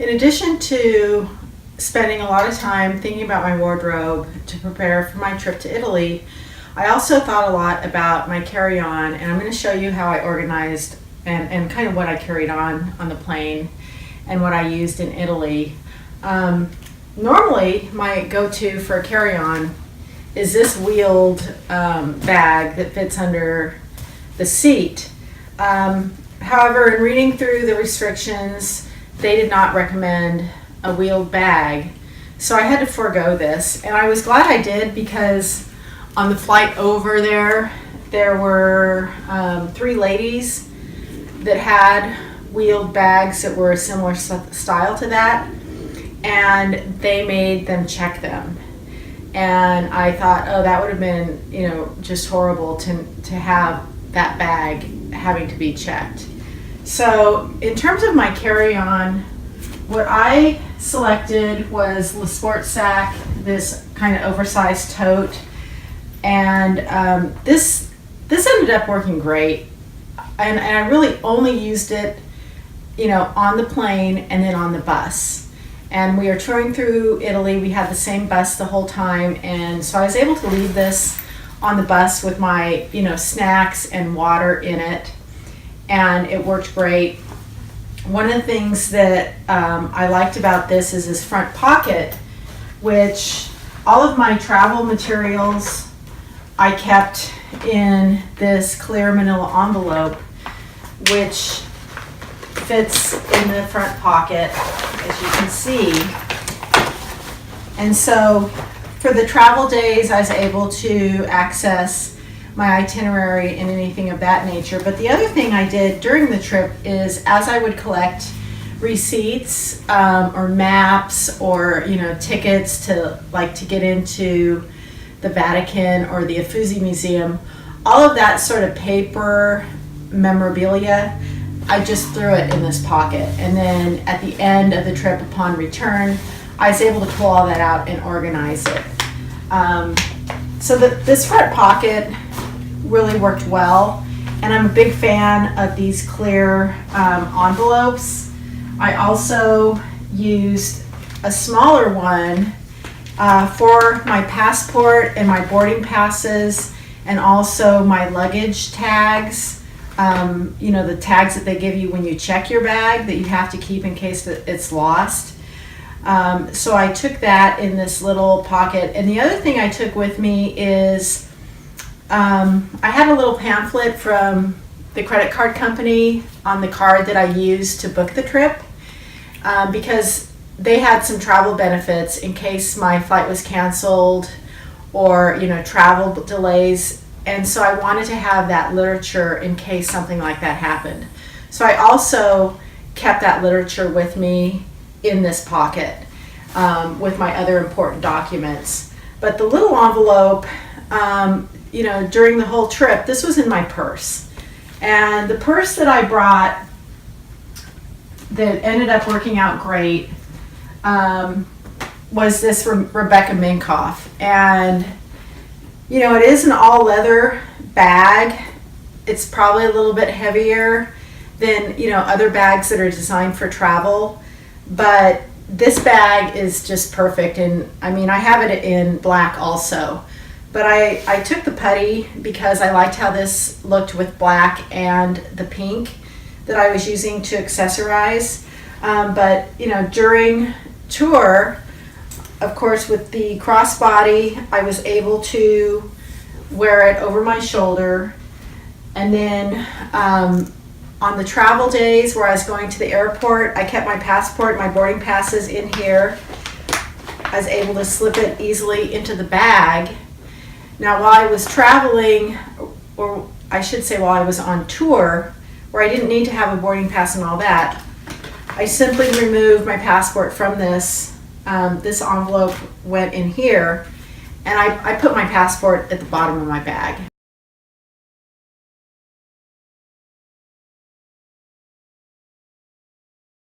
In addition to spending a lot of time thinking about my wardrobe to prepare for my trip to Italy, I also thought a lot about my carry-on, and I'm going to show you how I organized and kind of what I carried on the plane and what I used in Italy. Normally, my go-to for a carry-on is this wheeled bag that fits under the seat. However, in reading through the restrictions, they did not recommend a wheeled bag, so I had to forego this, and I was glad I did because on the flight over there were 3 ladies that had wheeled bags that were a similar style to that, and they made them check them. And I thought, oh, that would have been, just horrible to have that bag having to be checked. So in terms of my carry-on, what I selected was the Sport Sack, this kind of oversized tote, and this ended up working great. And I really only used it, on the plane and then on the bus. And we were touring through Italy. We had the same bus the whole time, and so I was able to leave this on the bus with my, snacks and water in it, and it worked great. One of the things that I liked about this is this front pocket, which all of my travel materials I kept in this clear manila envelope, which fits in the front pocket, as you can see. And so for the travel days, I was able to access my itinerary and anything of that nature. But the other thing I did during the trip is, as I would collect receipts or maps or tickets to get into the Vatican or the Uffizi Museum, all of that sort of paper memorabilia, I just threw it in this pocket. And then at the end of the trip, upon return, I was able to pull all that out and organize it. So this front pocket really worked well, and I'm a big fan of these clear envelopes. I also used a smaller one for my passport and my boarding passes, and also my luggage tags. The tags that they give you when you check your bag that you have to keep in case that it's lost. So I took that in this little pocket. And the other thing I took with me is I had a little pamphlet from the credit card company on the card that I used to book the trip, because they had some travel benefits in case my flight was canceled or travel delays. And so I wanted to have that literature in case something like that happened. So I also kept that literature with me in this pocket with my other important documents. But the little envelope, during the whole trip, this was in my purse. And the purse that I brought that ended up working out great was this Rebecca Minkoff. And it is an all leather bag. It's probably a little bit heavier than other bags that are designed for travel, but this bag is just perfect. And I have it in black also, but I took the putty because I liked how this looked with black and the pink that I was using to accessorize. But during tour, of course, with the crossbody, I was able to wear it over my shoulder. And then on the travel days where I was going to the airport, I kept my passport, my boarding passes in here. I was able to slip it easily into the bag. Now, while I was traveling, or I should say while I was on tour, where I didn't need to have a boarding pass and all that, I simply removed my passport from this. This envelope went in here, and I put my passport at the bottom of my bag.